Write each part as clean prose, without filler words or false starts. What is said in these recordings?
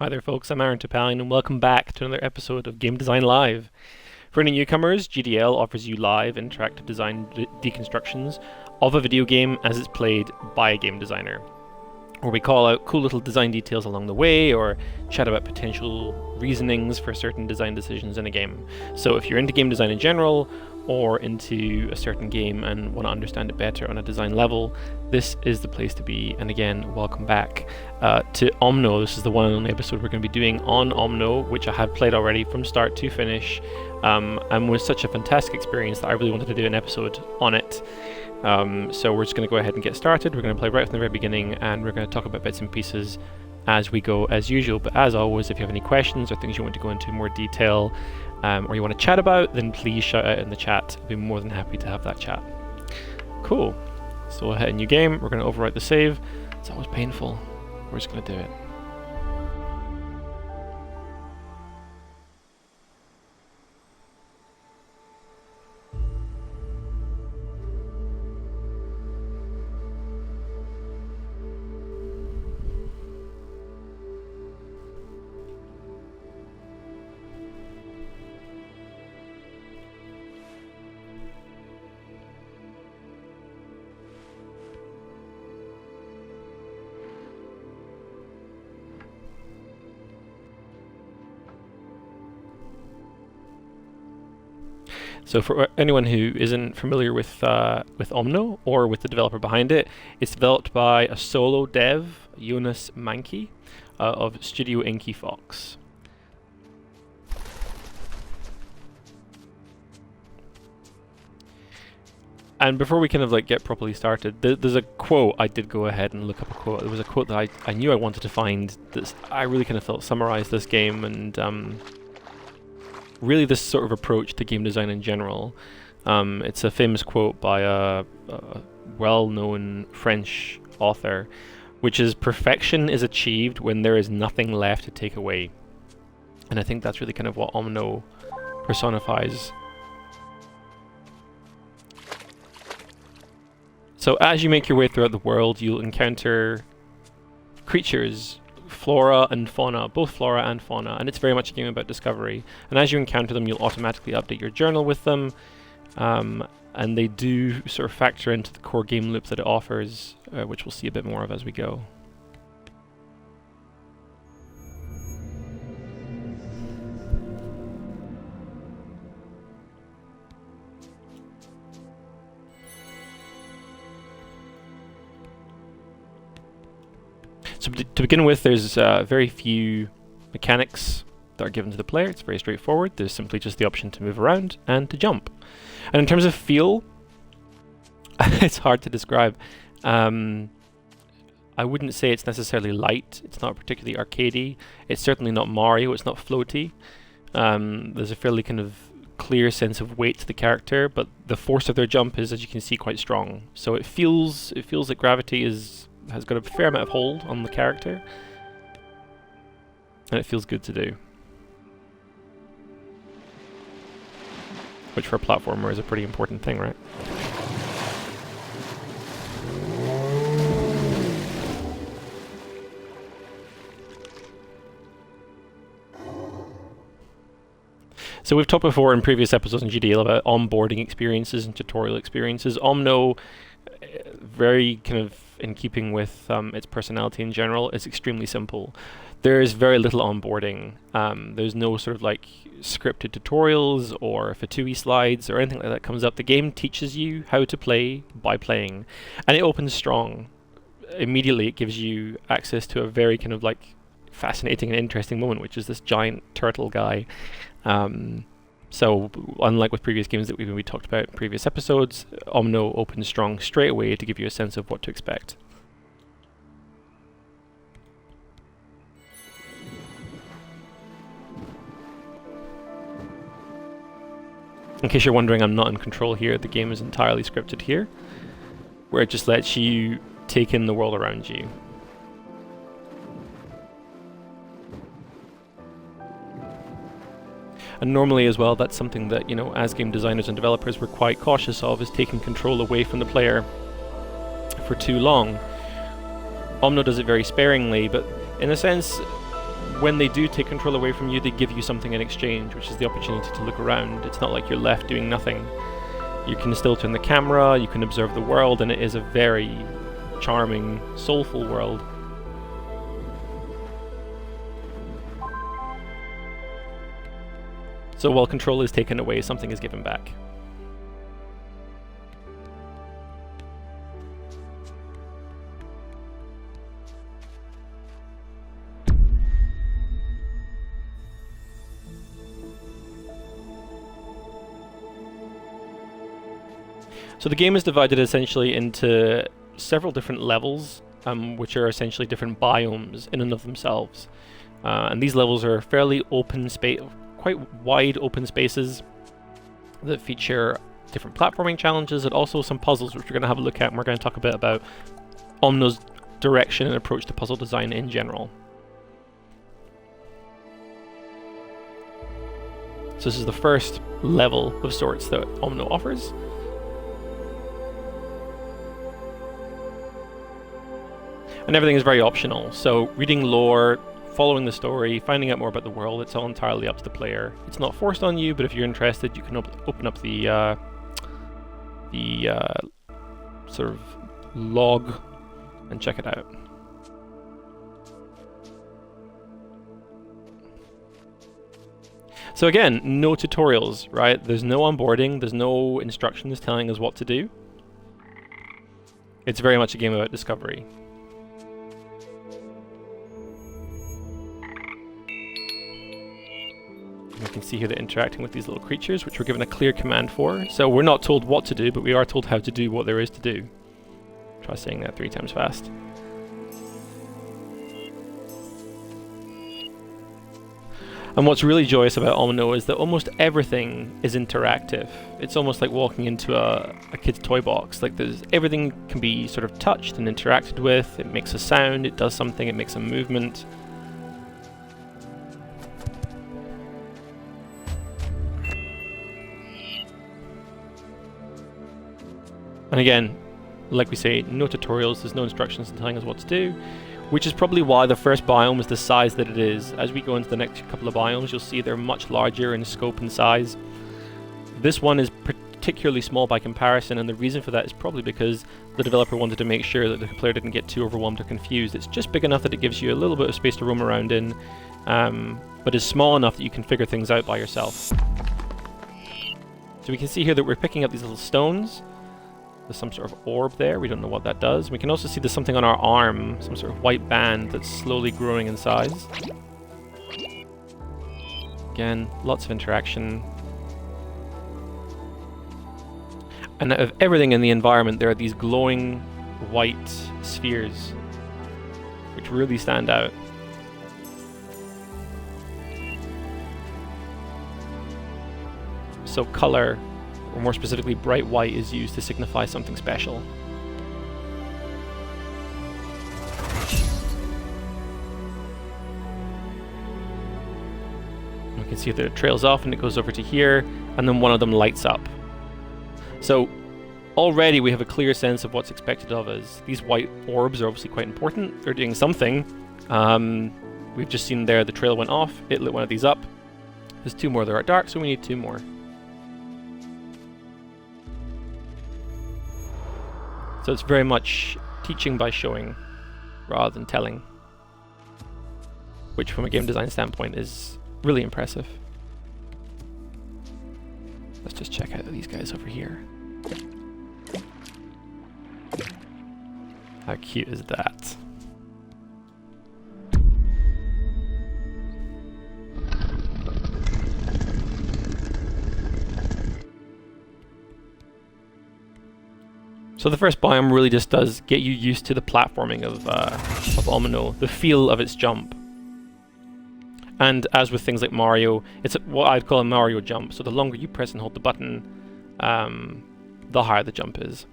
Hi there folks, I'm Arran Topalian and welcome back to another episode of Game Design Live. For any newcomers, GDL offers you live interactive design deconstructions of a video game as it's played by a game designer, where we call out cool little design details along the way or chat about potential reasonings for certain design decisions in a game. So if you're into game design in general, or into a certain game and want to understand it better on a design level, this is the place to be. And again, welcome back to Omno. This is the one and only episode we're going to be doing on Omno, which I have played already from start to finish, and was such a fantastic experience that I really wanted to do an episode on it. So we're just going to go ahead and get started. We're going to play right from the very beginning, and we're going to talk about bits and pieces as we go as usual. But as always, if you have any questions or things you want to go into more detail, or you want to chat about, then please shout out in the chat. I'll be more than happy to have that chat. Cool. So we'll hit a new game. We're going to overwrite the save. It's always painful. We're just going to do it. So for anyone who isn't familiar with Omno or with the developer behind it, it's developed by a solo dev, Jonas Mankey, of Studio Inky Fox. And before we kind of get properly started, there's a quote. I did go ahead and look up a quote. There was a quote that I knew I wanted to find that I really kind of felt summarized this game and really this sort of approach to game design in general. It's a famous quote by a well-known French author, which is, "Perfection is achieved when there is nothing left to take away." And I think that's really kind of what Omno personifies. So as you make your way throughout the world, you'll encounter creatures, flora and fauna, both flora and fauna, and it's very much a game about discovery. And as you encounter them, you'll automatically update your journal with them, and they do sort of factor into the core game loop that it offers, which we'll see a bit more of as we go. So to begin with, there's very few mechanics that are given to the player. It's very straightforward. There's simply just the option to move around and to jump. And in terms of feel, it's hard to describe. I wouldn't say it's necessarily light. It's not particularly arcadey. It's certainly not Mario. It's not floaty. There's a fairly kind of clear sense of weight to the character, but the force of their jump is, as you can see, quite strong. So it feels like gravity has got a fair amount of hold on the character, and it feels good to do, which for a platformer is a pretty important thing, right? So we've talked before in previous episodes in GDL about onboarding experiences and tutorial experiences. Omno, very kind of in keeping with its personality in general, is extremely simple. There is very little onboarding. There's no sort of scripted tutorials or Fatui slides or anything like that comes up. The game teaches you how to play by playing, and it opens strong. Immediately it gives you access to a very kind of fascinating and interesting moment, which is this giant turtle guy. So unlike with previous games that we talked about in previous episodes, Omno opens strong straight away to give you a sense of what to expect. In case you're wondering, I'm not in control here. The game is entirely scripted here, where it just lets you take in the world around you. And normally as well, that's something that, as game designers and developers, we're quite cautious of, is taking control away from the player for too long. Omno does it very sparingly, but in a sense, when they do take control away from you, they give you something in exchange, which is the opportunity to look around. It's not like you're left doing nothing. You can still turn the camera, you can observe the world, and it is a very charming, soulful world. So while control is taken away, something is given back. So the game is divided essentially into several different levels, which are essentially different biomes in and of themselves. And these levels are fairly open space, quite wide open spaces that feature different platforming challenges and also some puzzles, which we're going to have a look at, and we're going to talk a bit about Omno's direction and approach to puzzle design in general. So this is the first level of sorts that Omno offers. And everything is very optional, so reading lore, following the story, finding out more about the world, it's all entirely up to the player. It's not forced on you, but if you're interested, you can open up the sort of log and check it out. So again, no tutorials, right? There's no onboarding, there's no instructions telling us what to do. It's very much a game about discovery. You can see here they're interacting with these little creatures, which we're given a clear command for. So we're not told what to do, but we are told how to do what there is to do. Try saying that 3 times fast. And what's really joyous about Omno is that almost everything is interactive. It's almost like walking into a kid's toy box. Like everything can be sort of touched and interacted with. It makes a sound, it does something, it makes a movement. And again, like we say, no tutorials, there's no instructions telling us what to do, which is probably why the first biome is the size that it is. As we go into the next couple of biomes, you'll see they're much larger in scope and size. This one is particularly small by comparison, and the reason for that is probably because the developer wanted to make sure that the player didn't get too overwhelmed or confused. It's just big enough that it gives you a little bit of space to roam around in, but is small enough that you can figure things out by yourself. So we can see here that we're picking up these little stones. There's some sort of orb there, we don't know what that does. We can also see there's something on our arm, some sort of white band that's slowly growing in size. Again, lots of interaction. And out of everything in the environment, there are these glowing white spheres, which really stand out. So color, or more specifically bright white, is used to signify something special. You can see that it trails off and it goes over to here, and then one of them lights up. So already we have a clear sense of what's expected of us. These white orbs are obviously quite important. They're doing something. We've just seen there the trail went off, it lit one of these up. There's 2 more that are dark, so we need 2 more. So it's very much teaching by showing rather than telling, which from a game design standpoint is really impressive. Let's just check out these guys over here. How cute is that? So the first biome really just does get you used to the platforming of Omno, the feel of its jump. And as with things like Mario, it's what I'd call a Mario jump. So the longer you press and hold the button, the higher the jump is.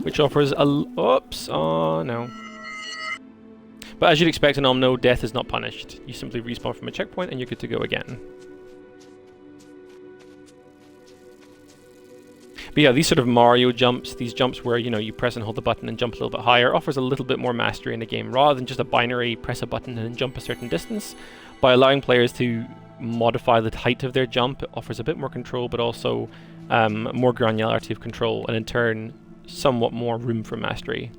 Which offers a... Oops, oh no. But as you'd expect in Omno, death is not punished. You simply respawn from a checkpoint and you're good to go again. But yeah, these sort of Mario jumps, these jumps where, you know, you press and hold the button and jump a little bit higher, offers a little bit more mastery in the game, rather than just a binary press a button and jump a certain distance. By allowing players to modify the height of their jump, it offers a bit more control, but also more granularity of control, and in turn, somewhat more room for mastery.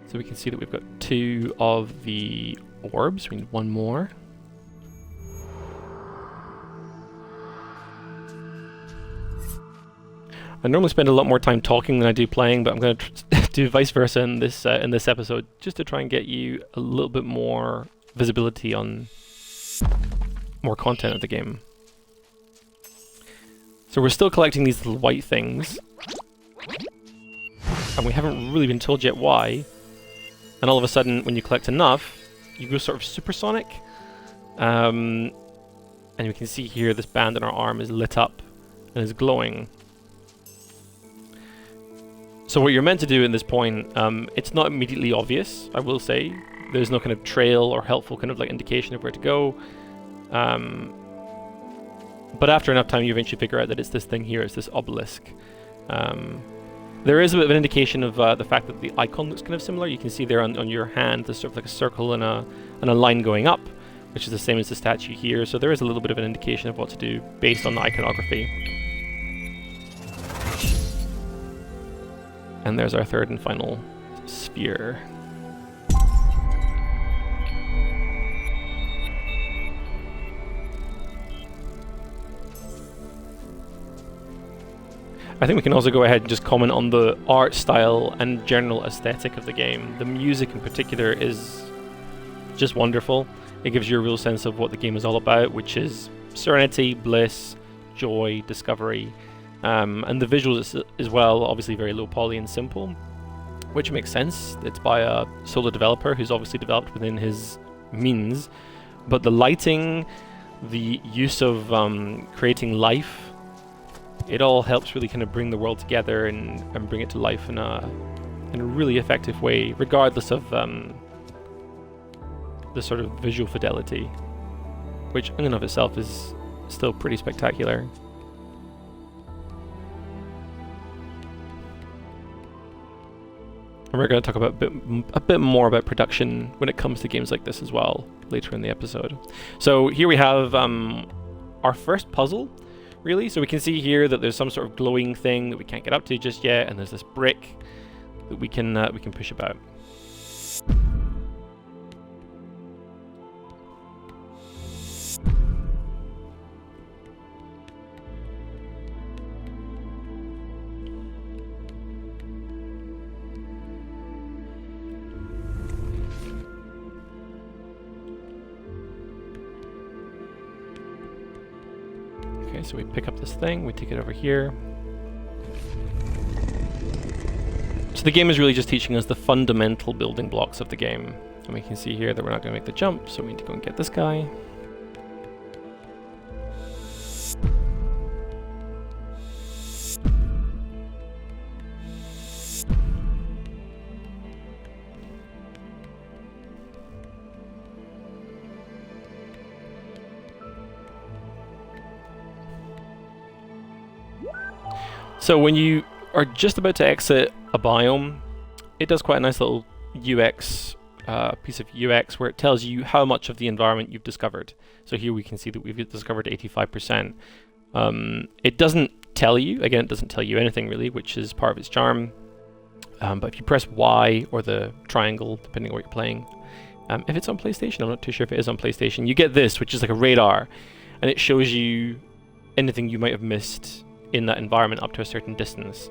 So we can see that we've got 2 of the orbs. We need 1 more. I normally spend a lot more time talking than I do playing, but I'm going to do vice versa in this episode, just to try and get you a little bit more visibility on more content of the game. So we're still collecting these little white things, and we haven't really been told yet why. And all of a sudden, when you collect enough, you go sort of supersonic. And we can see here this band on our arm is lit up and is glowing. So what you're meant to do in this point, it's not immediately obvious, I will say. There's no kind of trail or helpful kind of like indication of where to go. But after enough time, you eventually figure out that it's this thing here, it's this obelisk. There is a bit of an indication of the fact that the icon looks kind of similar. You can see there on your hand, there's sort of like a circle and a line going up, which is the same as the statue here. So there is a little bit of an indication of what to do based on the iconography. And there's our 3rd and final sphere. I think we can also go ahead and just comment on the art style and general aesthetic of the game. The music in particular is just wonderful. It gives you a real sense of what the game is all about, which is serenity, bliss, joy, discovery. And the visuals as well, obviously very low poly and simple, which makes sense. It's by a solo developer who's obviously developed within his means. But the lighting, the use of creating life, it all helps really kind of bring the world together and bring it to life in a really effective way, regardless of the sort of visual fidelity, which in and of itself is still pretty spectacular. And we're going to talk about a bit more about production when it comes to games like this as well later in the episode. So here we have our first puzzle, really. So we can see here that there's some sort of glowing thing that we can't get up to just yet, and there's this brick that we can push about. Okay, so we pick up this thing, we take it over here. So the game is really just teaching us the fundamental building blocks of the game. And we can see here that we're not going to make the jump, so we need to go and get this guy. So when you are just about to exit a biome, it does quite a nice little UX, piece of UX where it tells you how much of the environment you've discovered. So here we can see that we've discovered 85%. It doesn't tell you, again, it doesn't tell you anything really, which is part of its charm. But if you press Y or the triangle, depending on what you're playing, if it's on PlayStation, I'm not too sure if it is on PlayStation, you get this, which is like a radar, and it shows you anything you might have missed in that environment up to a certain distance.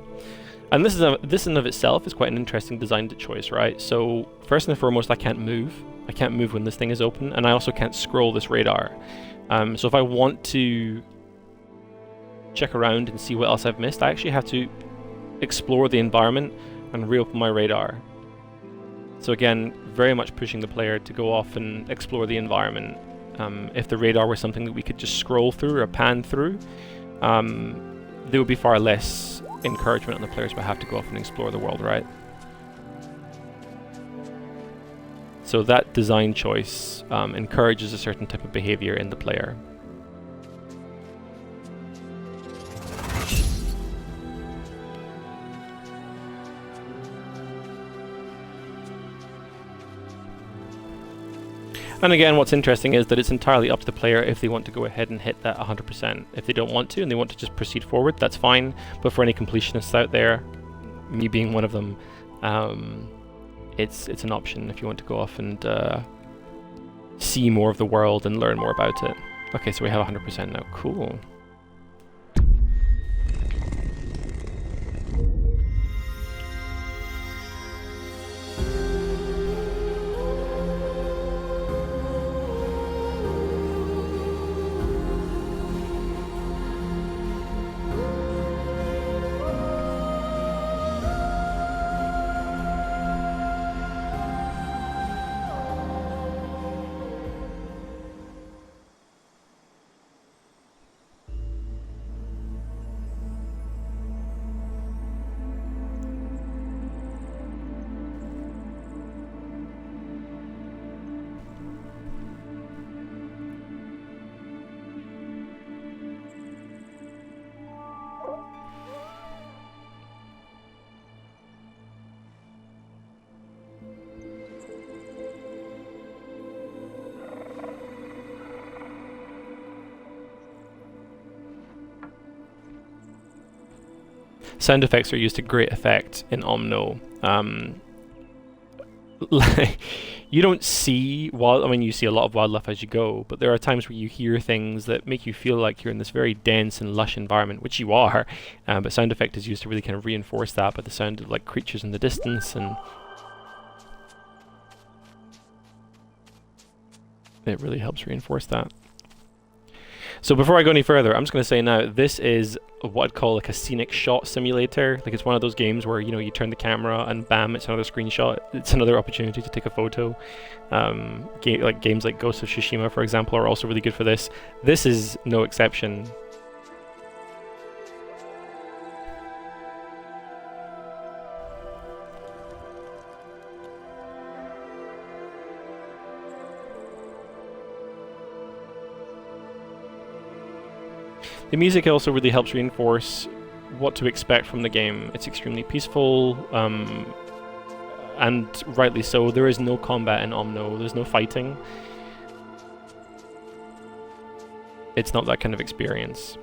And this in and of itself is quite an interesting design choice, right? So first and foremost, I can't move. I can't move when this thing is open, and I also can't scroll this radar. So if I want to check around and see what else I've missed, I actually have to explore the environment and reopen my radar. So again, very much pushing the player to go off and explore the environment. If the radar were something that we could just scroll through or pan through, there would be far less encouragement on the players behalf to go off and explore the world, right? So that design choice encourages a certain type of behavior in the player. And again, what's interesting is that it's entirely up to the player if they want to go ahead and hit that 100%. If they don't want to and they want to just proceed forward, that's fine. But for any completionists out there, me being one of them, it's an option if you want to go off and see more of the world and learn more about it. Okay, so we have 100% now. Cool. Sound effects are used to great effect in Omno. You don't see you see a lot of wildlife as you go, but there are times where you hear things that make you feel like you're in this very dense and lush environment, which you are. But sound effect is used to really kind of reinforce that by the sound of like creatures in the distance, and it really helps reinforce that. So before I go any further, I'm just going to say now, this is what I'd call like a scenic shot simulator. Like, it's one of those games where, you know, you turn the camera and bam, it's another screenshot. It's another opportunity to take a photo. Games like Ghost of Tsushima, for example, are also really good for this. This is no exception. The music also really helps reinforce what to expect from the game. It's extremely peaceful, and rightly so. There is no combat in Omno, there's no fighting. It's not that kind of experience.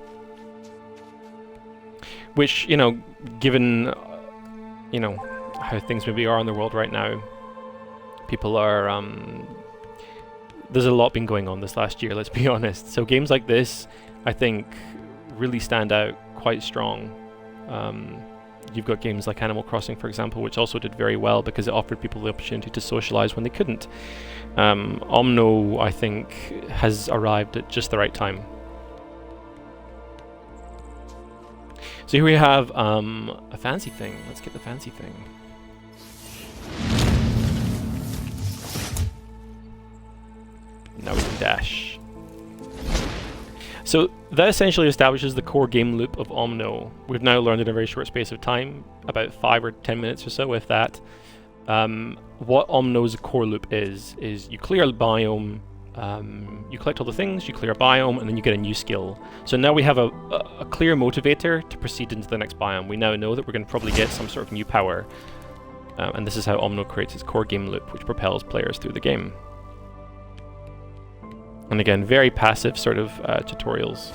Which, you know, given, you know, how things maybe are in the world right now, people are, there's a lot been going on this last year, let's be honest. So games like this, I think, really stand out quite strong. You've got games like Animal Crossing, for example, which also did very well because it offered people the opportunity to socialize when they couldn't. Omno, I think, has arrived at just the right time. So here we have a fancy thing. Let's get the fancy thing. Now we can dash. So that essentially establishes the core game loop of Omno. We've now learned in a very short space of time, about 5 or 10 minutes or so, if that, what Omno's core loop is you clear a biome, you collect all the things, you clear a biome, and then you get a new skill. So now we have a clear motivator to proceed into the next biome. We now know that we're going to probably get some sort of new power, and this is how Omno creates its core game loop, which propels players through the game. And again, very passive sort of tutorials.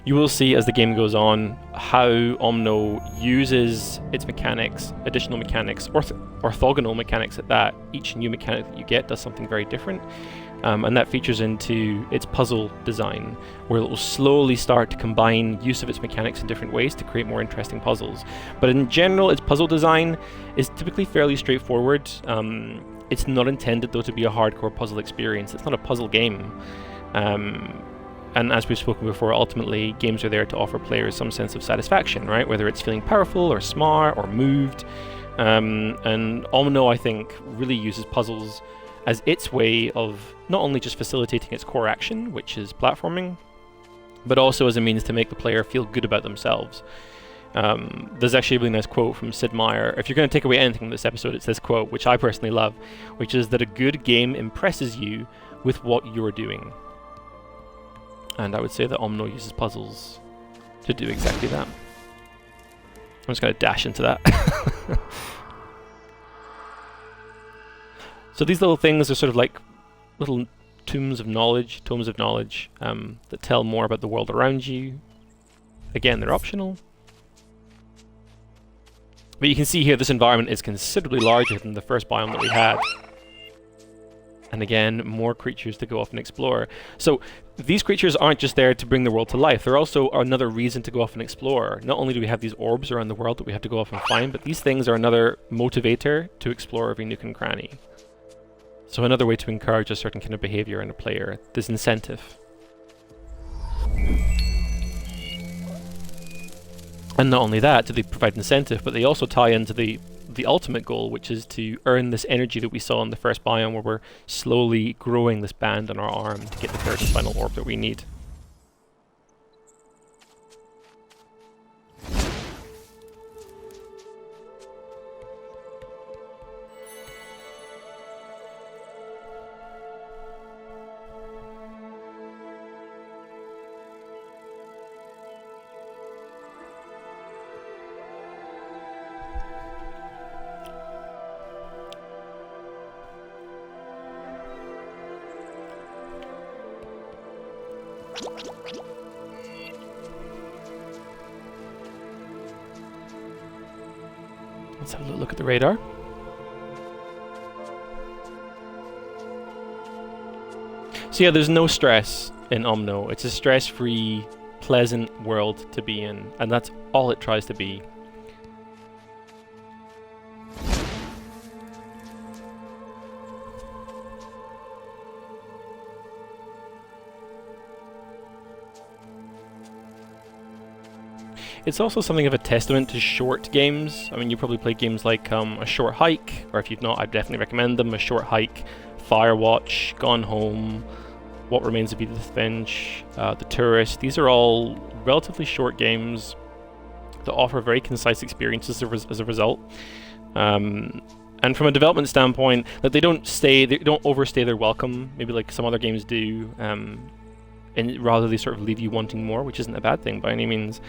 You will see as the game goes on how Omno uses its mechanics, additional mechanics, orthogonal mechanics at that. Each new mechanic that you get does something very different. And that features into its puzzle design, where it will slowly start to combine use of its mechanics in different ways to create more interesting puzzles. But in general, its puzzle design is typically fairly straightforward. It's not intended, though, to be a hardcore puzzle experience. It's not a puzzle game. And as we've spoken before, ultimately, games are there to offer players some sense of satisfaction, right? Whether it's feeling powerful or smart or moved. And Omno, I think, really uses puzzles as its way of not only just facilitating its core action, which is platforming, but also as a means to make the player feel good about themselves. There's actually a really nice quote from Sid Meier. If you're going to take away anything from this episode, it's this quote, which I personally love, which is that a good game impresses you with what you're doing. And I would say that Omno uses puzzles to do exactly that. I'm just going to dash into that. So these little things are sort of like little tomes of knowledge that tell more about the world around you. Again, they're optional. But you can see here this environment is considerably larger than the first biome that we had. And again, more creatures to go off and explore. So these creatures aren't just there to bring the world to life, they're also another reason to go off and explore. Not only do we have these orbs around the world that we have to go off and find, but these things are another motivator to explore every nook and cranny. So another way to encourage a certain kind of behavior in a player, this incentive. And not only that, do they provide incentive, but they also tie into the ultimate goal, which is to earn this energy that we saw in the first biome, where we're slowly growing this band on our arm to get the third and final orb that we need. Let's have a little look at the radar. So yeah, there's no stress in Omno. It's a stress-free, pleasant world to be in, and that's all it tries to be. It's also something of a testament to short games. I mean, you probably play games like A Short Hike, or if you've not, I'd definitely recommend them. A Short Hike, Firewatch, Gone Home, What Remains of Edith Finch, The Tourist. These are all relatively short games that offer very concise experiences as a result. And from a development standpoint, that they don't overstay their welcome, maybe like some other games do, and rather they sort of leave you wanting more, which isn't a bad thing by any means.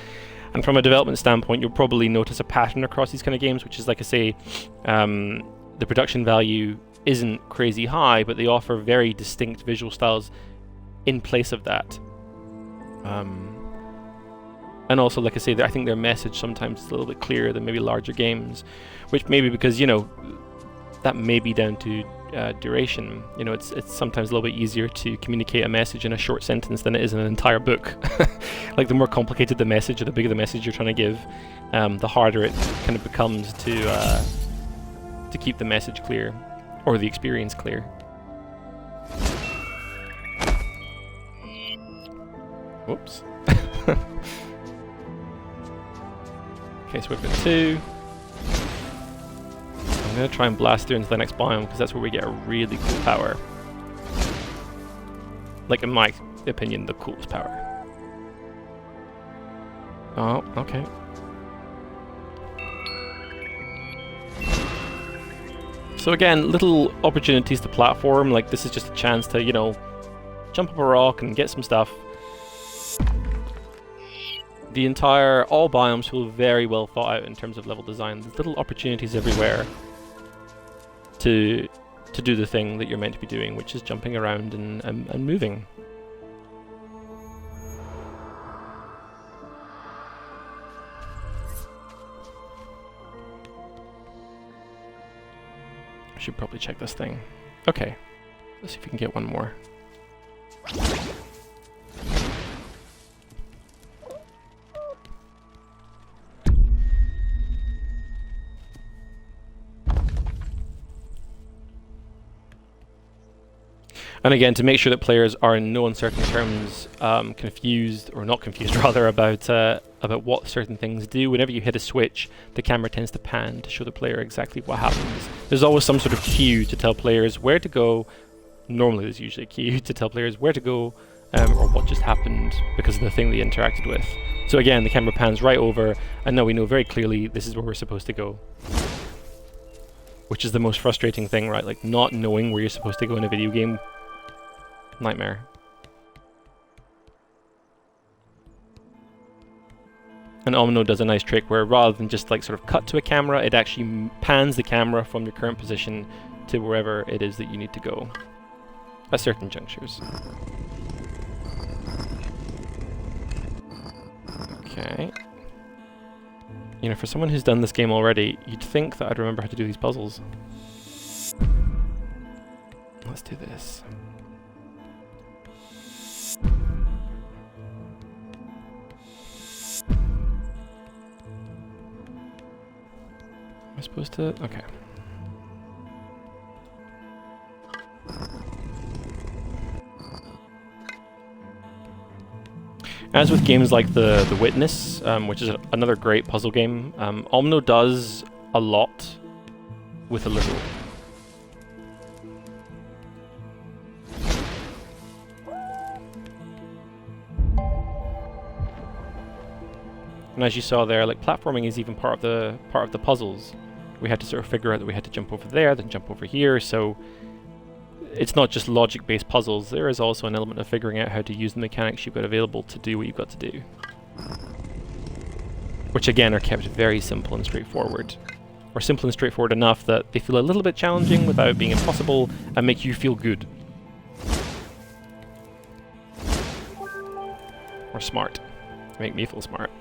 And from a development standpoint, you'll probably notice a pattern across these kind of games, which is, like I say, the production value isn't crazy high, but they offer very distinct visual styles in place of that. And also, like I say, I think their message sometimes is a little bit clearer than maybe larger games, which maybe because, you know, that may be down to duration. You know, it's sometimes a little bit easier to communicate a message in a short sentence than it is in an entire book. Like, the more complicated the message, or the bigger the message you're trying to give, the harder it kind of becomes to keep the message clear, or the experience clear. Whoops. Okay, so we've got 2. I'm going to try and blast through into the next biome, because that's where we get a really cool power. Like, in my opinion, the coolest power. Oh, okay. So again, little opportunities to platform, like this is just a chance to, you know, jump up a rock and get some stuff. All biomes feel very well thought out in terms of level design. There's little opportunities everywhere to do the thing that you're meant to be doing, which is jumping around and moving. I should probably check this thing. Okay, let's see if we can get one more. And again, to make sure that players are in no uncertain terms confused, or not confused rather, about what certain things do, whenever you hit a switch, the camera tends to pan to show the player exactly what happens. There's always some sort of cue to tell players where to go. Normally there's usually a cue to tell players where to go, or what just happened because of the thing they interacted with. So again, the camera pans right over, and now we know very clearly this is where we're supposed to go. Which is the most frustrating thing, right? Like, not knowing where you're supposed to go in a video game. Nightmare. And Omno does a nice trick where rather than just like sort of cut to a camera, it actually pans the camera from your current position to wherever it is that you need to go at certain junctures. Okay. You know, for someone who's done this game already, you'd think that I'd remember how to do these puzzles. Let's do this. Am I supposed to? Okay. As with games like The Witness, which is another great puzzle game, Omno does a lot with a little. And as you saw there, like, platforming is even part of the puzzles. We had to sort of figure out that we had to jump over there, then jump over here, so it's not just logic-based puzzles, there is also an element of figuring out how to use the mechanics you've got available to do what you've got to do. Which again are kept very simple and straightforward. Or simple and straightforward enough that they feel a little bit challenging without being impossible and make you feel good. Or smart. Make me feel smart.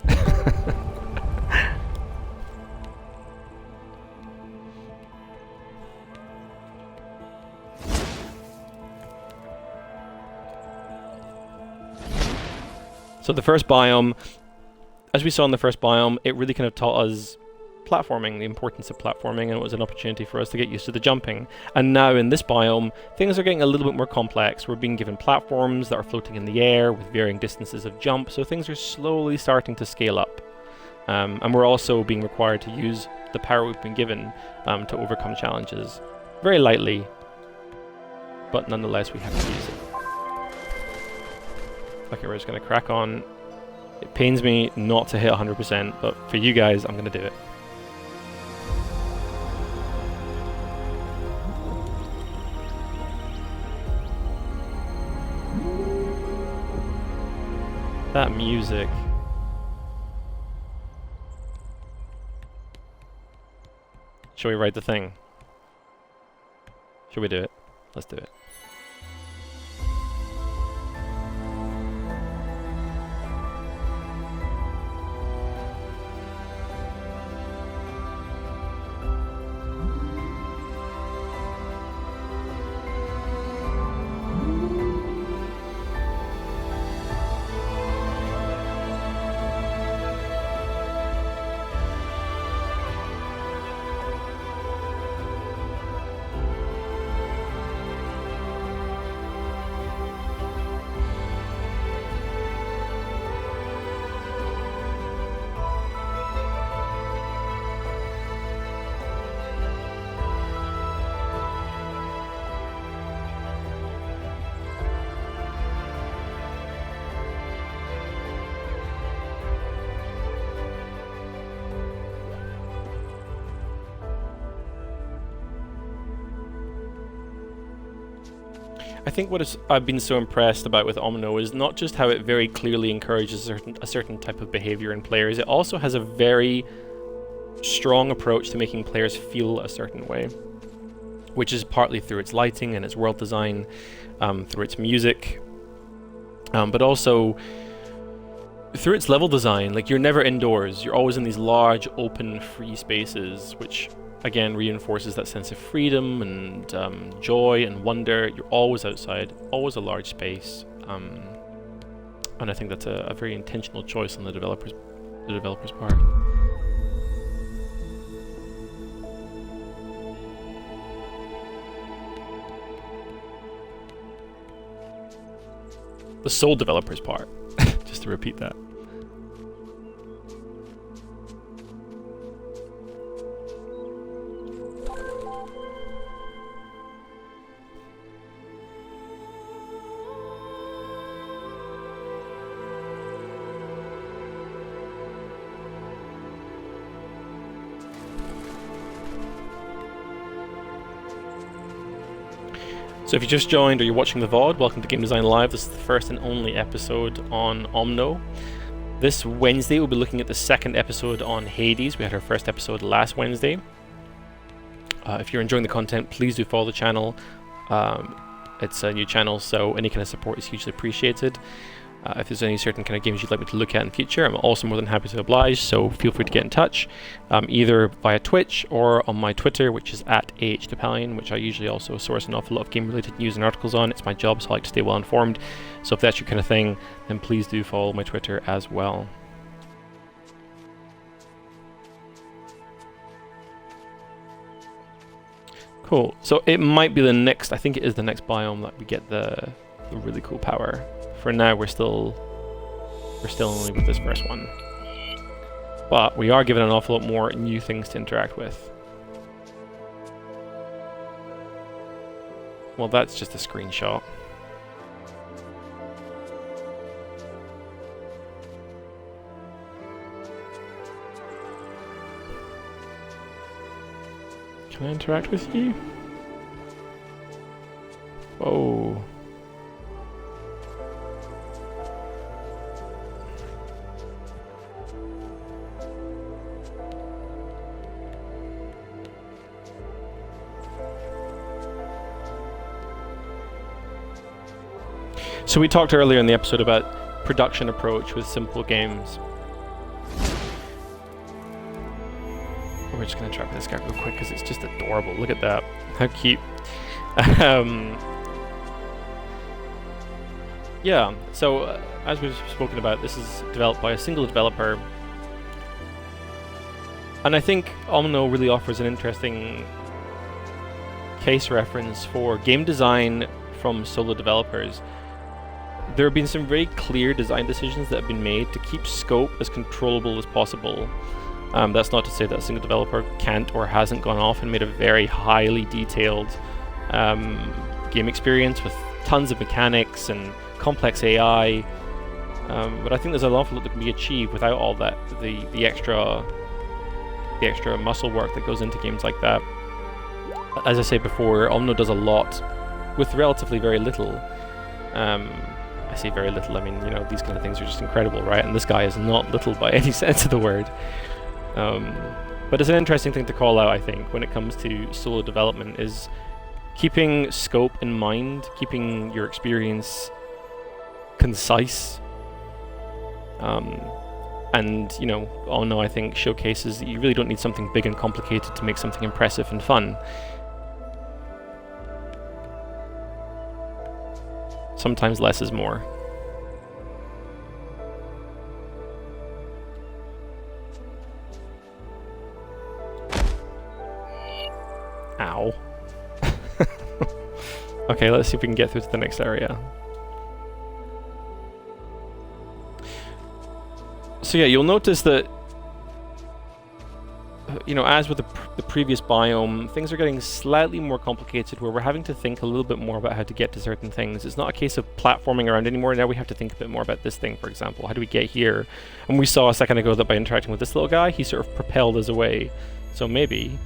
So the first biome, as we saw in the first biome, it really kind of taught us platforming, the importance of platforming, and it was an opportunity for us to get used to the jumping. And now in this biome, things are getting a little bit more complex. We're being given platforms that are floating in the air with varying distances of jump, so things are slowly starting to scale up. And we're also being required to use the power we've been given to overcome challenges. Very lightly, but nonetheless we have to use it. Okay, we're just going to crack on. It pains me not to hit 100%, but for you guys, I'm going to do it. That music. Shall we write the thing? Shall we do it? Let's do it. I think what I've been so impressed about with Omno is not just how it very clearly encourages a certain type of behavior in players, it also has a very strong approach to making players feel a certain way, which is partly through its lighting and its world design, through its music, but also through its level design. Like, you're never indoors, you're always in these large, open, free spaces, which again reinforces that sense of freedom and joy and wonder. You're always outside, always a large space, and I think that's a very intentional choice on the developer's part. The sole developers part, just to repeat that. So if you just joined or you're watching the VOD, welcome to Game Design Live. This is the first and only episode on Omno. This Wednesday we'll be looking at the second episode on Hades. We had our first episode last Wednesday. If you're enjoying the content, please do follow the channel. It's a new channel, so any kind of support is hugely appreciated. If there's any certain kind of games you'd like me to look at in future, I'm also more than happy to oblige, so feel free to get in touch, either via Twitch or on my Twitter, which is at Arran Topalian, which I usually also source an awful lot of game-related news and articles on. It's my job, so I like to stay well informed. So if that's your kind of thing, then please do follow my Twitter as well. Cool. So it might be the next, I think it is the next biome that we get the really cool power. For now, we're still only with this first one, but we are given an awful lot more new things to interact with. Well, that's just a screenshot. Can I interact with you? Whoa. So we talked earlier in the episode about production approach with simple games. We're just going to interact with this guy real quick because it's just adorable. Look at that. How cute. Yeah, so as we've spoken about, this is developed by a single developer. And I think Omno really offers an interesting case reference for game design from solo developers. There have been some very clear design decisions that have been made to keep scope as controllable as possible. That's not to say that a single developer can't or hasn't gone off and made a very highly detailed game experience with tons of mechanics and complex AI. But I think there's an awful lot that can be achieved without all that, the extra muscle work that goes into games like that. As I said before, Omno does a lot with relatively very little. I say very little, I mean, you know, these kind of things are just incredible, right? And this guy is not little by any sense of the word. But it's an interesting thing to call out, I think, when it comes to solo development, is keeping scope in mind, keeping your experience concise. And, you know, Omno, I think, showcases that you really don't need something big and complicated to make something impressive and fun. Sometimes less is more. Ow. Okay, let's see if we can get through to the next area. So yeah, you'll notice that, you know, as with the previous biome, things are getting slightly more complicated, where we're having to think a little bit more about how to get to certain things. It's not a case of platforming around anymore. Now we have to think a bit more about this thing, for example. How do we get here? And we saw a second ago that by interacting with this little guy, he sort of propelled us away. So maybe...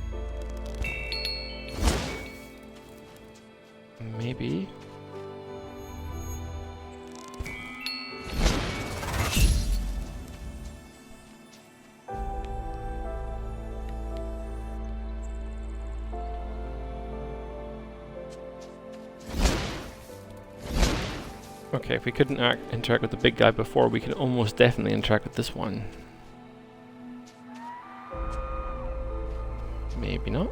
Okay, if we couldn't interact with the big guy before, we can almost definitely interact with this one. Maybe not.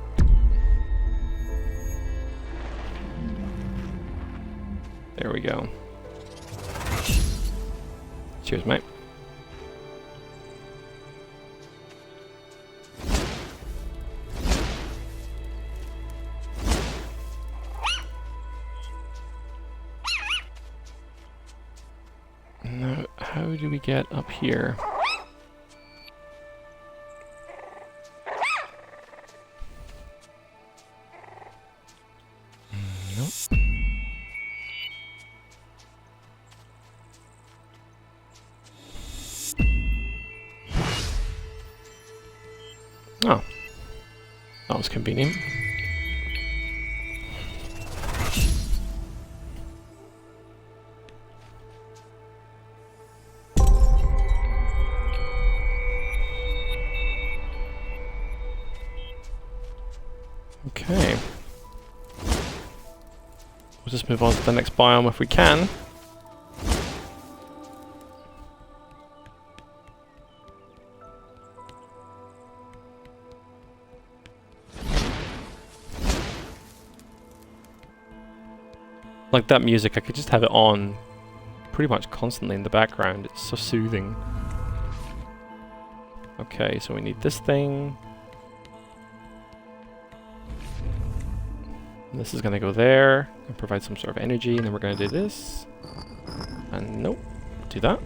There we go. Cheers, mate. how do we get up here? Nope. Oh, that was convenient. Okay. We'll just move on to the next biome if we can. Like that music, I could just have it on pretty much constantly in the background. It's so soothing. Okay, so we need this thing. And this is going to go there and provide some sort of energy, and then we're going to do this. And nope, do that.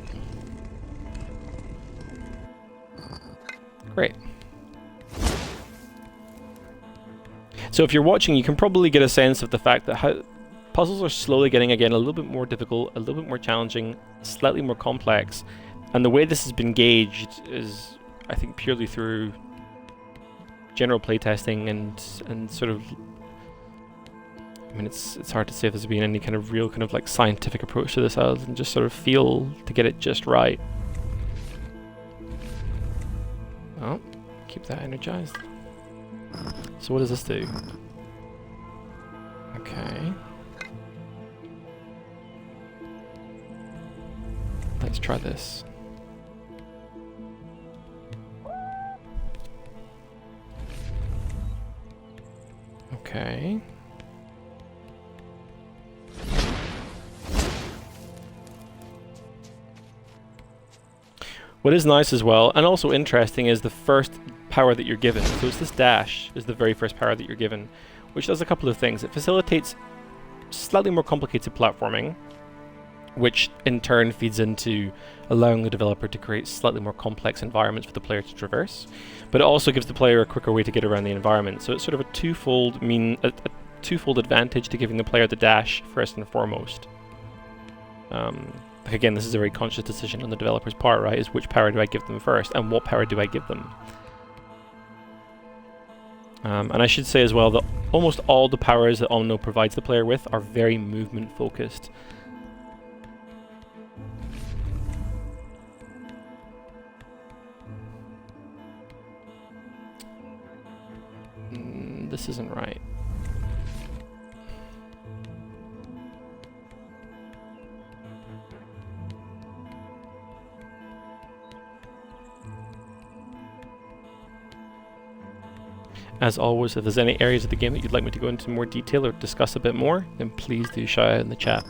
Great. So if you're watching, you can probably get a sense of the fact that how puzzles are slowly getting, again, a little bit more difficult, a little bit more challenging, slightly more complex. And the way this has been gauged is, I think, purely through general playtesting and sort of... I mean, it's hard to say if there's been any kind of real kind of like scientific approach to this other than just sort of feel to get it just right. Oh, keep that energized. So what does this do? Okay. Let's try this. Okay. What is nice as well, and also interesting, is the first power that you're given. So it's this dash is the very first power that you're given, which does a couple of things. It facilitates slightly more complicated platforming, which in turn feeds into allowing the developer to create slightly more complex environments for the player to traverse. But it also gives the player a quicker way to get around the environment. So it's sort of a twofold advantage to giving the player the dash first and foremost. Again, this is a very conscious decision on the developer's part, right? Is which power do I give them first, and what power do I give them? And I should say as well that almost all the powers that Omno provides the player with are very movement focused. This isn't right. As always, if there's any areas of the game that you'd like me to go into more detail or discuss a bit more, then please do shout out in the chat.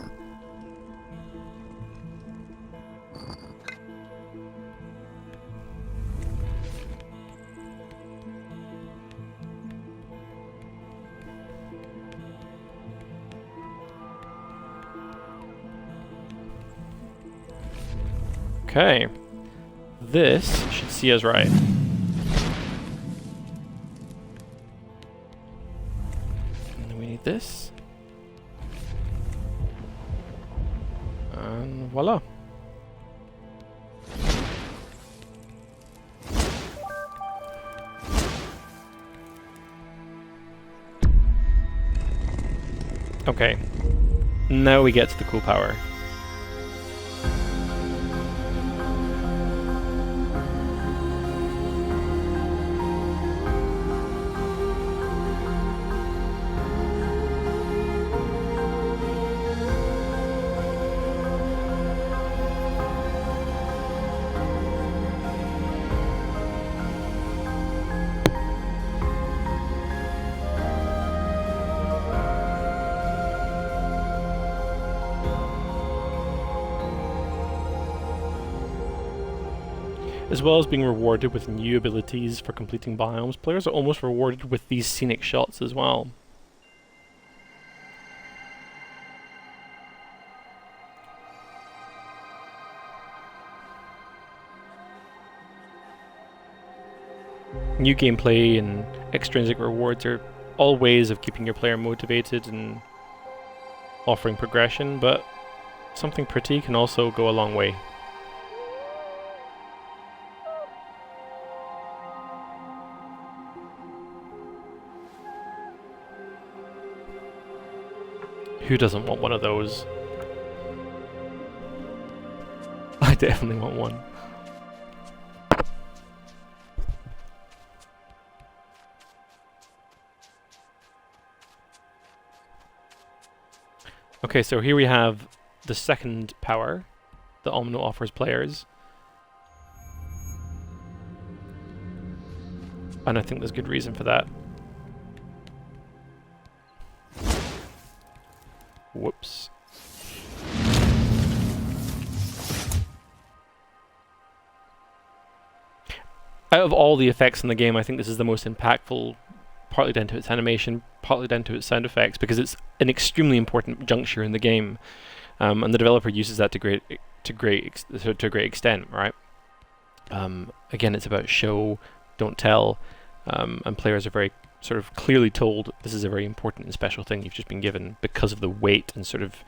Okay. This should see us right. This and voila. Okay, now we get to the cool power. As well as being rewarded with new abilities for completing biomes, players are almost rewarded with these scenic shots as well. new gameplay and extrinsic rewards are all ways of keeping your player motivated and offering progression, but something pretty can also go a long way. Who doesn't want one of those? I definitely want one. Okay, so here we have the second power that Omno offers players. And I think there's good reason for that. Whoops. Out of all the effects in the game, I think this is the most impactful, partly down to its animation, partly down to its sound effects, because it's an extremely important juncture in the game, and the developer uses that to a great extent, right? Again, it's about show, don't tell, and players are very sort of clearly told this is a very important and special thing you've just been given because of the weight and sort of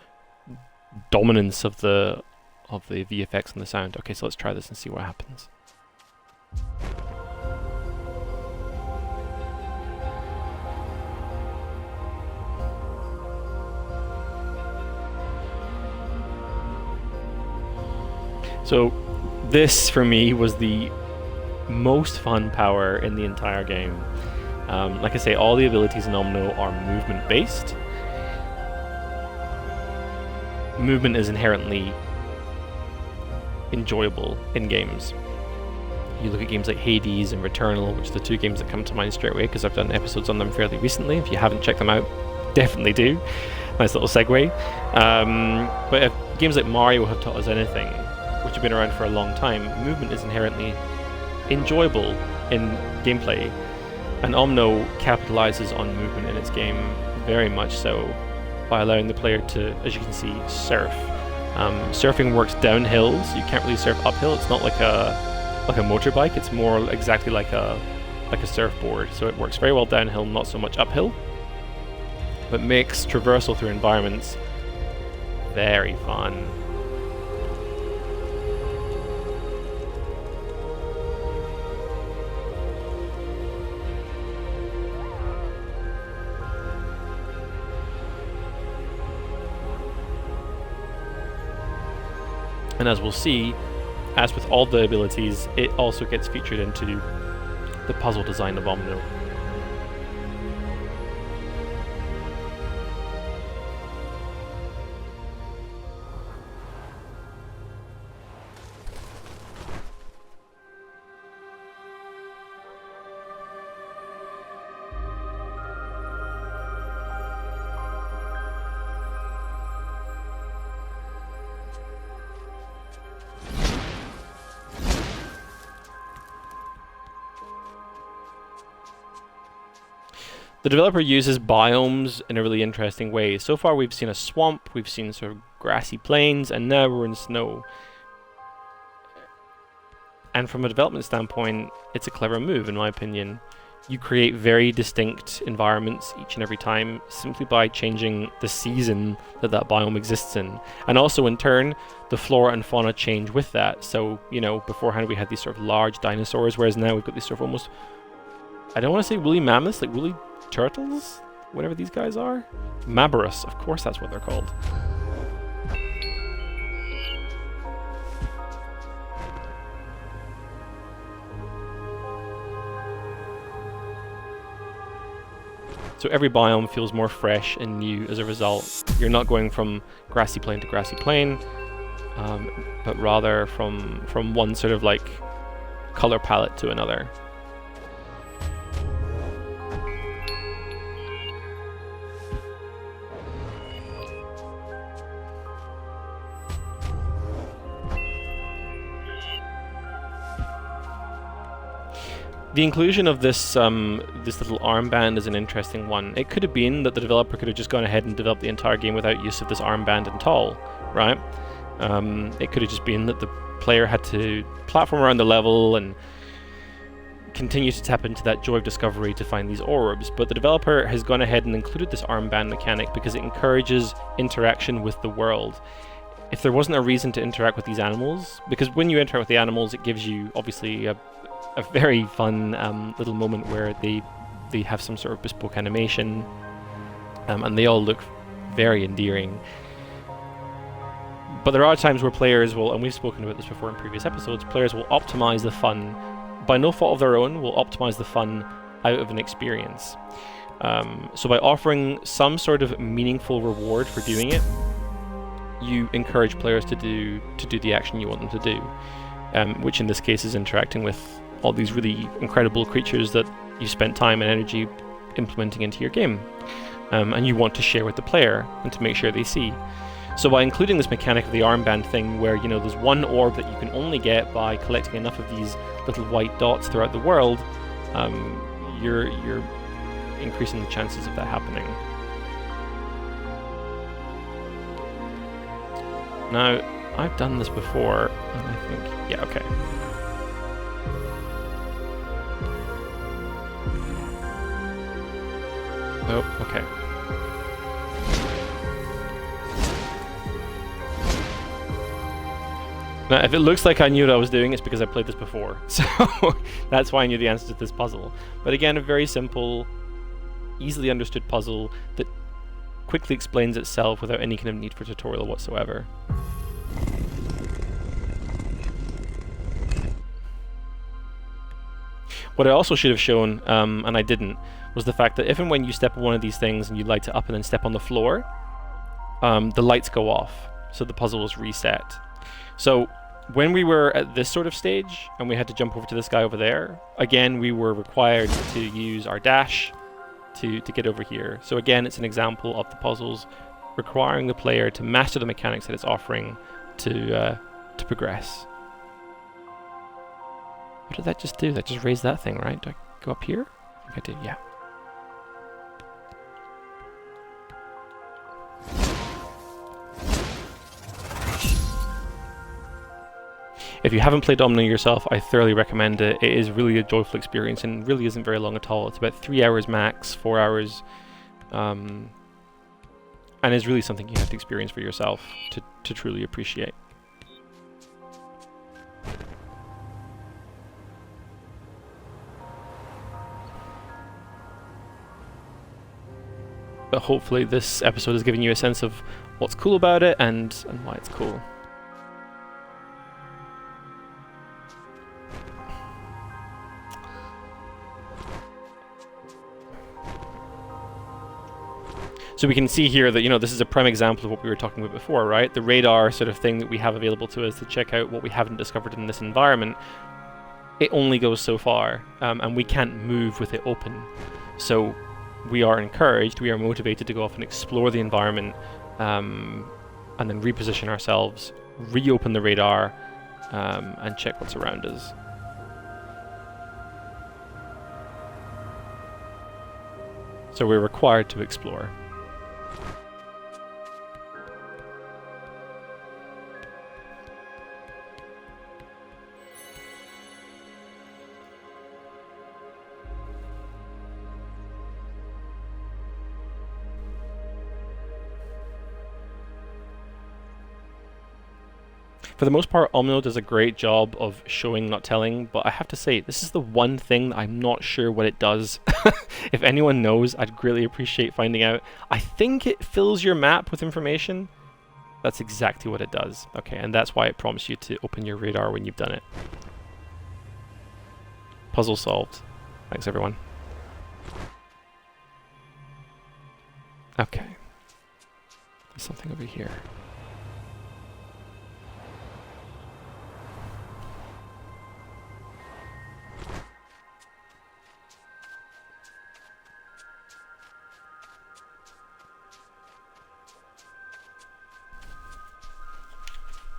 dominance of the VFX and the sound. Okay, so let's try this and see what happens. So this for me was the most fun power in the entire game. Like I say, all the abilities in Omno are movement based. Movement is inherently enjoyable in games. You look at games like Hades and Returnal, which are the two games that come to mind straight away because I've done episodes on them fairly recently. If you haven't checked them out, definitely do. Nice little segue. But if games like Mario have taught us anything, which have been around for a long time, movement is inherently enjoyable in gameplay. And Omno capitalizes on movement in its game very much so by allowing the player to, as you can see, surf. Surfing works downhill, so you can't really surf uphill. It's not like a motorbike. It's more exactly like a surfboard. So it works very well downhill, not so much uphill, but makes traversal through environments very fun. And as we'll see, as with all the abilities, it also gets featured into the puzzle design of Omno. The developer uses biomes in a really interesting way. So far we've seen a swamp, we've seen sort of grassy plains, and now we're in snow. And from a development standpoint, it's a clever move in my opinion. You create very distinct environments each and every time simply by changing the season that biome exists in. And also in turn, the flora and fauna change with that. So, you know, beforehand we had these sort of large dinosaurs, whereas now we've got these sort of almost, I don't want to say woolly mammoths, like woolly turtles, whatever these guys are. Mabarus, of course that's what they're called. So every biome feels more fresh and new as a result. You're not going from grassy plain to grassy plain, but rather from one sort of like color palette to another. The inclusion of this this little armband is an interesting one. It could have been that the developer could have just gone ahead and developed the entire game without use of this armband at all, right? It could have just been that the player had to platform around the level and continue to tap into that joy of discovery to find these orbs, but the developer has gone ahead and included this armband mechanic because it encourages interaction with the world. If there wasn't a reason to interact with these animals, because when you interact with the animals, it gives you obviously a very fun little moment where they have some sort of bespoke animation, and they all look very endearing. But there are times where players will, and we've spoken about this before in previous episodes, players will optimize the fun, by no fault of their own, will optimize the fun out of an experience. So by offering some sort of meaningful reward for doing it, you encourage players to do the action you want them to do, which in this case is interacting with all these really incredible creatures that you spent time and energy implementing into your game, and you want to share with the player and to make sure they see. So by including this mechanic of the armband thing, where there's one orb that you can only get by collecting enough of these little white dots throughout the world, you're increasing the chances of that happening. Now, I've done this before, and I think, yeah, okay. Oh, okay. Now, if it looks like I knew what I was doing, it's because I played this before. So that's why I knew the answer to this puzzle. But again, a very simple, easily understood puzzle that quickly explains itself without any kind of need for tutorial whatsoever. What I also should have shown, and I didn't, was the fact that if and when you step on one of these things and you light it up and then step on the floor, the lights go off, so the puzzle is reset. So when we were at this sort of stage and we had to jump over to this guy over there, again we were required to use our dash to get over here. So again, it's an example of the puzzles requiring the player to master the mechanics that it's offering to progress. What did that just do? That just raised that thing, right? Do I go up here? I think I did, yeah. If you haven't played Omno yourself, I thoroughly recommend it. It is really a joyful experience and really isn't very long at all. It's about 3 hours max, 4 hours, and is really something you have to experience for yourself to truly appreciate. But hopefully this episode has given you a sense of what's cool about it and why it's cool. So we can see here that, this is a prime example of what we were talking about before, right? The radar sort of thing that we have available to us to check out what we haven't discovered in this environment, it only goes so far, and we can't move with it open. So we are encouraged, we are motivated to go off and explore the environment, and then reposition ourselves, reopen the radar, and check what's around us. So we're required to explore. For the most part, Omno does a great job of showing, not telling, but I have to say, this is the one thing that I'm not sure what it does. If anyone knows, I'd greatly appreciate finding out. I think it fills your map with information. That's exactly what it does. Okay, and that's why it prompts you to open your radar when you've done it. Puzzle solved. Thanks, everyone. Okay. There's something over here.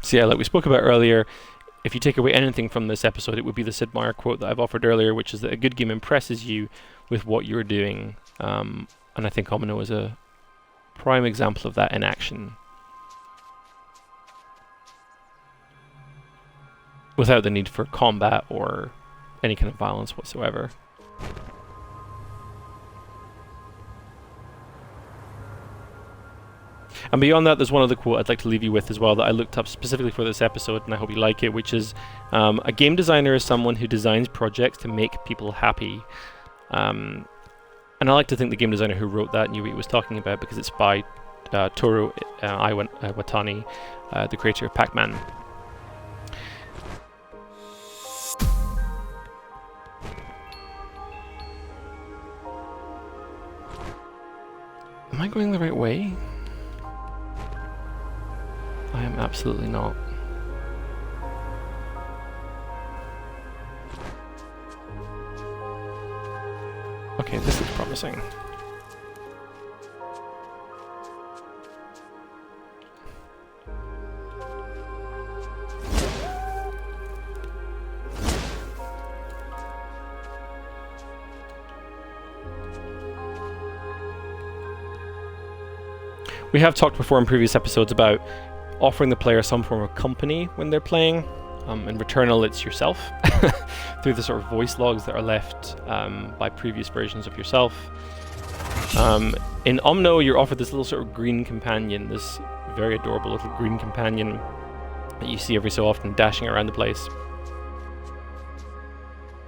So yeah, like we spoke about earlier, if you take away anything from this episode, it would be the Sid Meier quote that I've offered earlier, which is that a good game impresses you with what you're doing. And I think Omno is a prime example of that in action. Without the need for combat or any kind of violence whatsoever. And beyond that, there's one other quote I'd like to leave you with as well that I looked up specifically for this episode, and I hope you like it, which is, a game designer is someone who designs projects to make people happy. And I like to think the game designer who wrote that knew what he was talking about, because it's by Toru Iwatani, the creator of Pac-Man. Am I going the right way? I am absolutely not. Okay, this looks promising. We have talked before in previous episodes about offering the player some form of company when they're playing. In Returnal, it's yourself, through the sort of voice logs that are left by previous versions of yourself. In Omno, you're offered this little sort of green companion, this very adorable little green companion that you see every so often dashing around the place.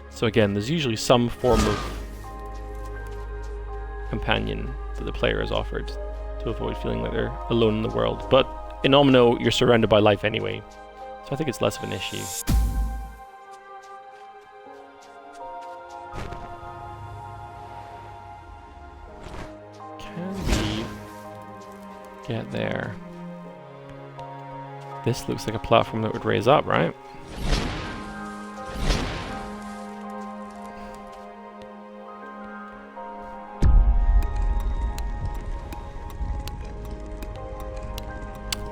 So again, there's usually some form of companion that the player is offered to avoid feeling like they're alone in the world. But in Omno, you're surrounded by life anyway, so I think it's less of an issue. Can we get there? This looks like a platform that would raise up, right?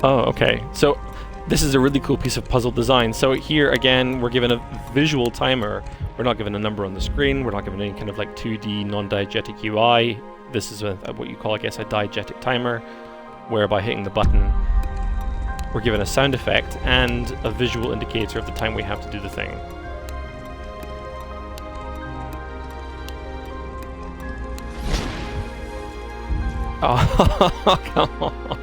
Oh, okay. So this is a really cool piece of puzzle design. So here, again, we're given a visual timer. We're not given a number on the screen. We're not given any kind of like 2D non-diegetic UI. This is what you call, I guess, a diegetic timer, where by hitting the button, we're given a sound effect and a visual indicator of the time we have to do the thing. Oh, come on.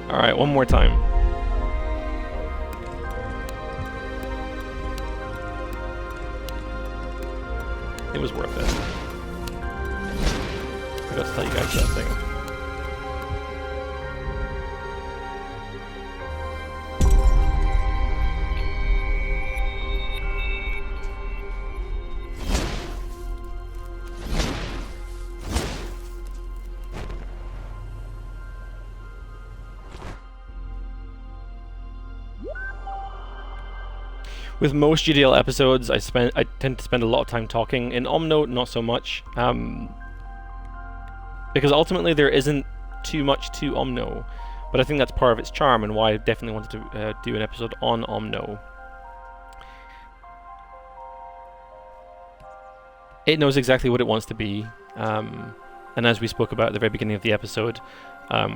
Alright, one more time. It was worth it. I got to tell you guys that thing. With most GDL episodes, I tend to spend a lot of time talking. In Omno, not so much, because ultimately there isn't too much to Omno, but I think that's part of its charm and why I definitely wanted to do an episode on Omno. It knows exactly what it wants to be, and as we spoke about at the very beginning of the episode,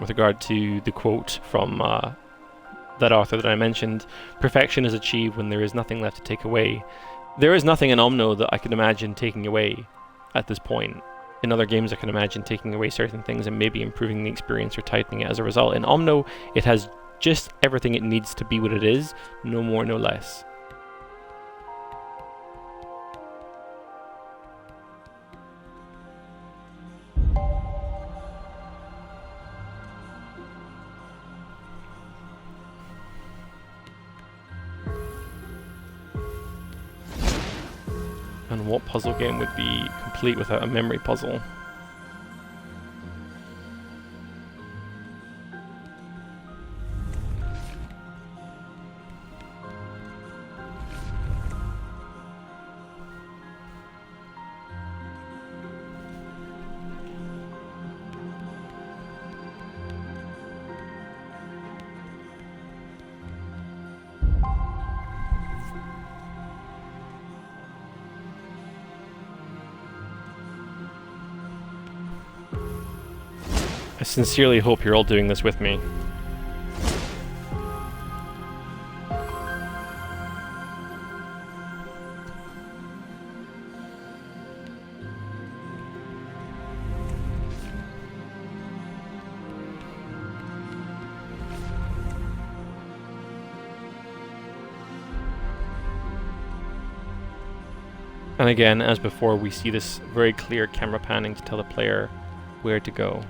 with regard to the quote from that author that I mentioned, perfection is achieved when there is nothing left to take away. There is nothing in Omno that I can imagine taking away at this point. In other games I can imagine taking away certain things and maybe improving the experience or tightening it as a result. In Omno, it has just everything it needs to be what it is, no more, no less. And what puzzle game would be complete without a memory puzzle? I sincerely hope you're all doing this with me. And again, as before, we see this very clear camera panning to tell the player where to go.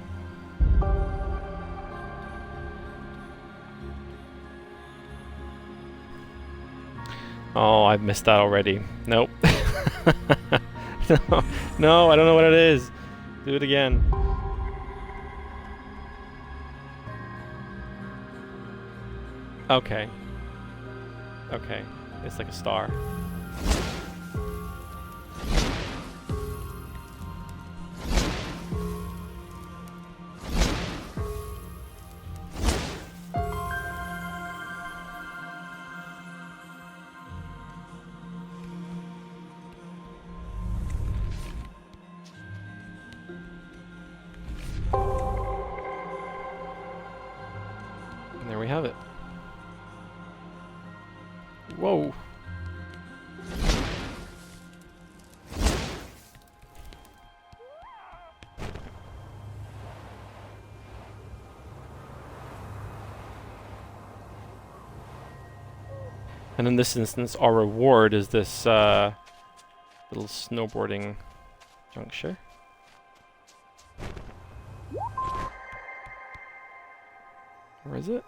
Oh, I've missed that already. Nope. No, I don't know what it is. Do it again. Okay. Okay. It's like a star. And there we have it. Whoa. And in this instance, our reward is this little snowboarding juncture. Or is it?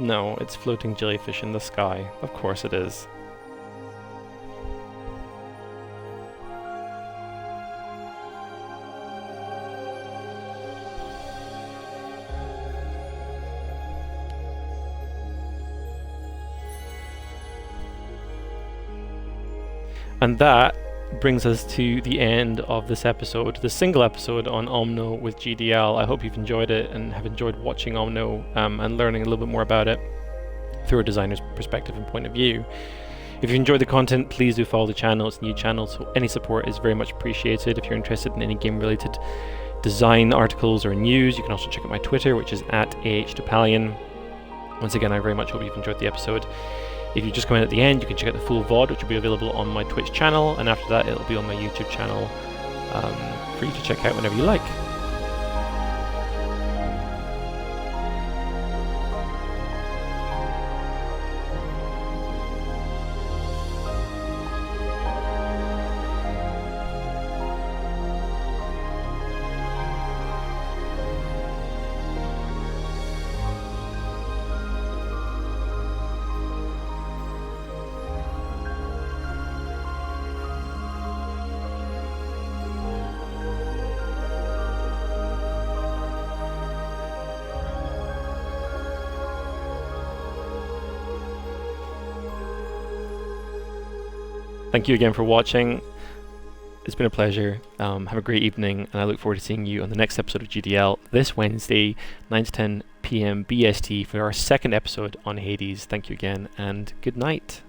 No, it's floating jellyfish in the sky. Of course it is. And that brings us to the end of this episode, the single episode on Omno with GDL. I hope you've enjoyed it and have enjoyed watching Omno and learning a little bit more about it through a designer's perspective and point of view. If you enjoyed the content, please do follow the channel. It's a new channel, so any support is very much appreciated. If you're interested in any game-related design articles or news, you can also check out my Twitter, which is @Topalian. Once again, I very much hope you've enjoyed the episode. If you just come in at the end, you can check out the full VOD, which will be available on my Twitch channel, and after that it'll be on my YouTube channel for you to check out whenever you like. Thank you again for watching. It's been a pleasure. Have a great evening, and I look forward to seeing you on the next episode of GDL this Wednesday, 9 to 10 p.m. BST for our second episode on Hades. Thank you again, and good night.